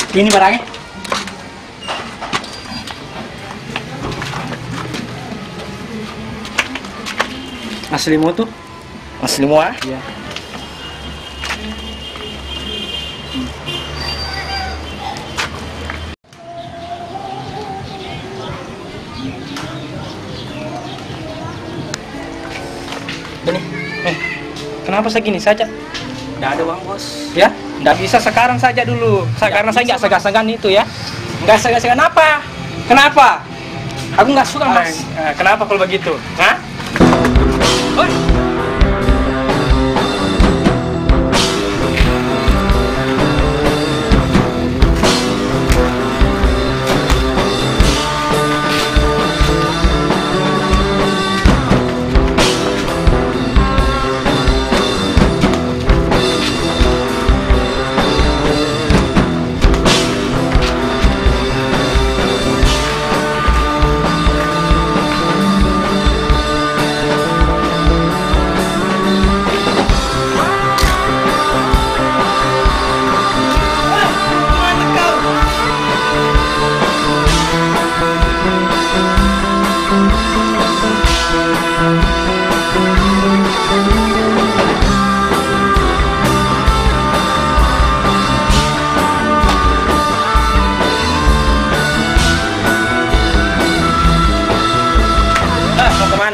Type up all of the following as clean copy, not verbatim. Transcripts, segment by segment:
Ini barangnya. Asli mutu. Asli semua? Iya. Ini. Kenapa segini saja? Nggak ada uang, Bos. Ya, nggak bisa sekarang saja dulu. Karena saya nggak segan-segan itu ya. Nggak segan-segan apa? Kenapa? Aku nggak suka mas. Kenapa kalau begitu? Hah? Oi.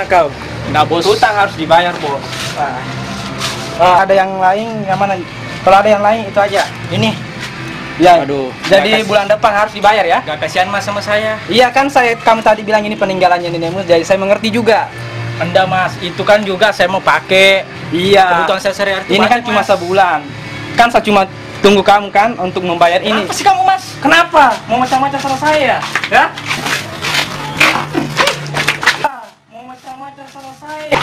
Kau Nggak, Bos. hutang harus dibayar, Bos. Ada yang lain yang mana? Kalau ada yang lain itu aja. Ini. Ya. Aduh. Jadi bulan depan harus dibayar ya? Gak kasihan mas sama saya. Iya kan kamu tadi bilang ini peninggalannya nenekmu, jadi saya mengerti juga. Enggak mas, itu kan juga saya mau pakai. Iya. Kebutuhan saya sehari-hari. Ini kan cuma sebulan. Kan saya cuma tunggu kamu kan untuk membayar ini. Kenapa sih kamu mas? Kenapa? Mau macam-macam sama saya? Ya? Mau macam-macam sama saya?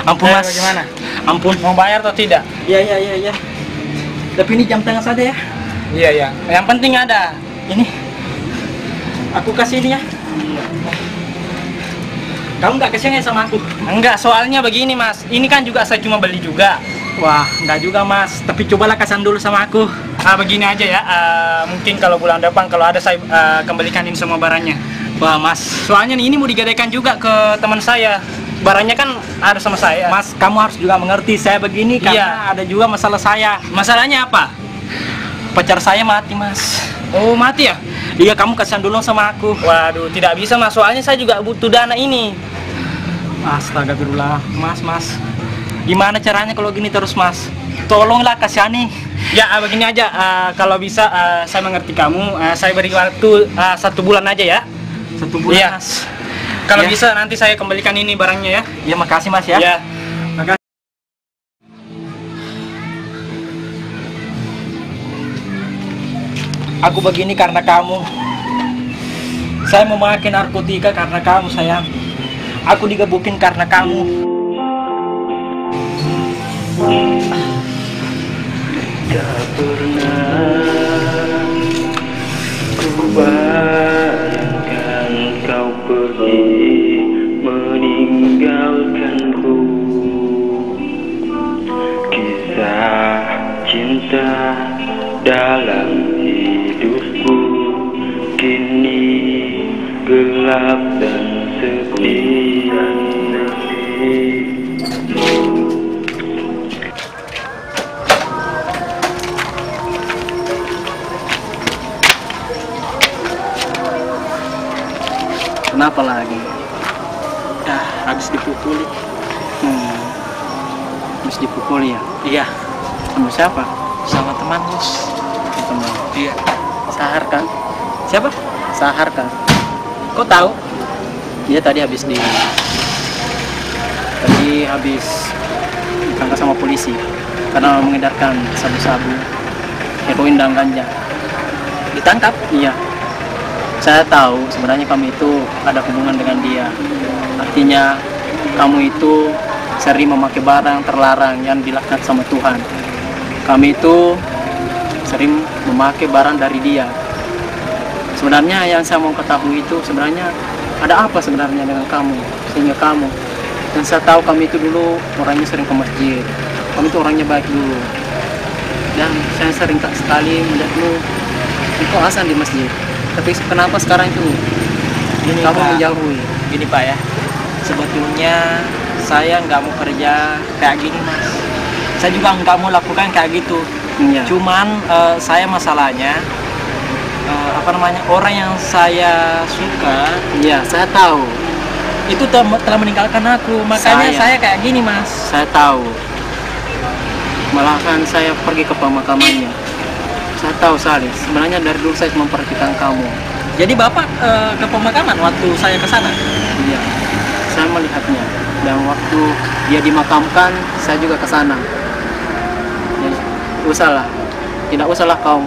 Ampun mas. Bagaimana? Ampun, mau bayar atau tidak? Iya. Tapi ini jam tangan saja ya. Iya. Yang penting ada. Ini. Aku kasih ini ya. Kamu nggak kasihan ya sama aku? Enggak, soalnya begini mas. Ini kan juga saya cuma beli juga. Wah, nggak juga mas. Tapi cobalah kasihan dulu sama aku. Begini aja ya. Mungkin kalau bulan depan kalau ada saya kembalikan ini semua barangnya. Wah mas, Soalnya nih, ini mau digadaikan juga ke teman saya. Barangnya kan ada sama saya. mas kamu harus juga mengerti saya begini karena Iya. ada juga masalah saya. Masalahnya apa? Pacar saya mati mas. Oh mati ya? Iya kamu kasihan dulu sama aku. Waduh, tidak bisa mas. Soalnya saya juga butuh dana ini. Astagfirullah, mas. Gimana caranya kalau gini terus mas? Tolonglah kasihani. Ya begini aja. Kalau bisa saya mengerti kamu. Saya beri waktu 1 bulan aja ya. 1 bulan Iya. mas. Kalau Ya. bisa nanti saya kembalikan ini barangnya ya. Ya makasih mas ya. Ya. Makasih. Aku begini karena kamu. Saya memakai narkotika karena kamu sayang. Aku digebukin karena kamu. Tak pernah ku bayangkan kau pergi meninggalkanku. Kisah cinta dalam hidupku kini gelap dan sepi. Kenapa lagi? Habis dipukuli. Habis dipukuli ya? Iya. Sama siapa? Sama teman bos. Teman. Iya. Sahar kan? Siapa? Sahar kan? Kok tahu? Dia tadi habis ditangkap sama polisi karena mengedarkan sabu-sabu, heroin dan ganja. Ditangkap? Iya. Saya tahu sebenarnya kamu itu ada hubungan dengan dia. Artinya kamu itu sering memakai barang terlarang yang dilaknat sama Tuhan. Kami itu sering memakai barang dari dia. Sebenarnya yang saya mau ketahui itu sebenarnya ada apa sebenarnya dengan kamu sehingga kamu, dan saya tahu kamu itu dulu orangnya sering ke masjid, kamu itu orangnya baik dulu. Dan saya sering tak sekali melihatmu engkau azan di masjid. Tapi kenapa sekarang itu Gini, kamu Pak. menjauhi? Gini Pak ya, sebetulnya saya nggak mau kerja kayak gini Mas. Saya juga nggak mau lakukan kayak gitu. Iya. Cuman saya masalahnya orang yang saya suka Iya, saya tahu. itu telah meninggalkan aku. Makanya saya kayak gini Mas. Saya tahu. Malahan saya pergi ke pemakamannya. Saya tahu Salis. Sebenarnya dari dulu saya memperhatikan kamu. Jadi Bapak ke pemakaman waktu saya ke sana. Iya, saya melihatnya. Dan waktu dia dimakamkan, saya juga ke sana. Jadi, tidak usahlah kau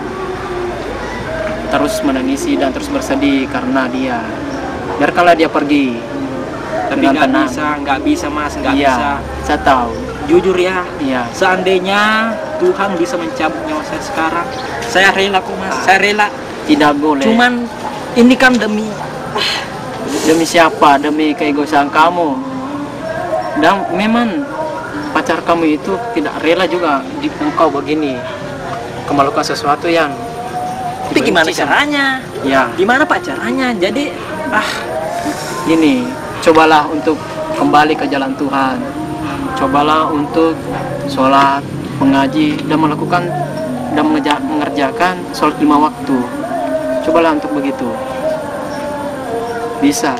terus menangisi dan terus bersedih karena dia. Biarkanlah dia pergi Tapi dengan tenang. nggak bisa Mas, nggak Iya, bisa. saya tahu. Jujur ya, Iya, seandainya Tuhan bisa mencabut nyawa saya sekarang, saya rela kok Mas, saya rela. tidak boleh. Cuman ini kan demi Demi siapa? Demi keegoisan kamu. Dan memang pacar kamu itu tidak rela juga di engkau begini. Kau melakukan sesuatu yang tapi gimana dibenci sama- caranya? Ya, Gimana Pak caranya? Jadi gini, cobalah untuk kembali ke jalan Tuhan. Cobalah untuk sholat, mengaji, dan melakukan dan mengerjakan sholat 5 waktu. Cobalah untuk begitu. Bisa.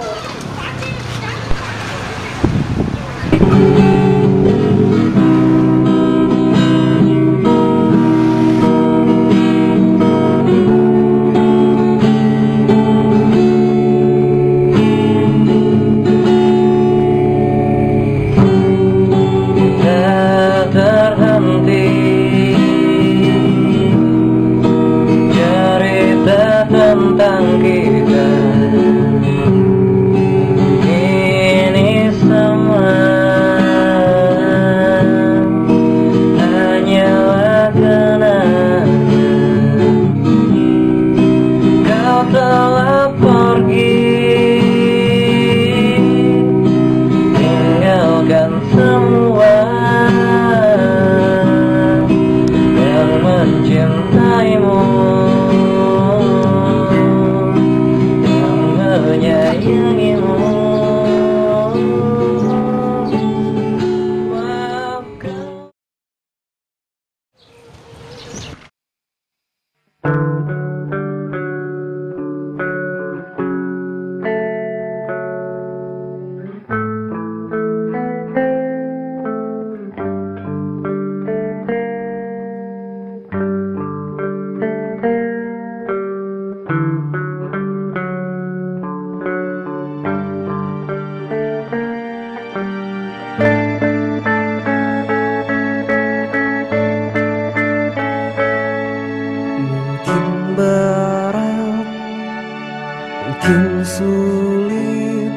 Mungkin sulit,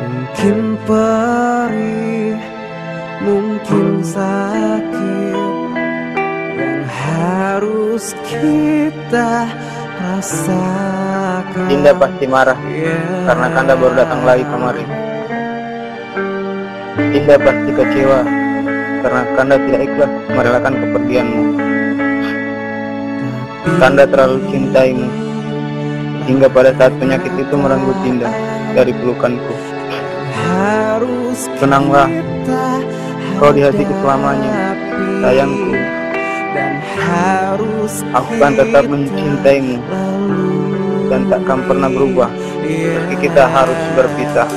mungkin perih, mungkin sakit yang harus kita rasakan. Dinda pasti marah karena Kanda baru datang lagi kemari. Dinda pasti kecewa karena Kanda tidak ikhlas merelakan kepergianmu. Kanda terlalu cintaimu hingga pada saat penyakit itu merenggut Dinda dari pelukanku. Tenanglah, kau di hatiku selamanya, sayangku. Aku kan tetap mencintaimu dan takkan pernah berubah meski kita harus berpisah.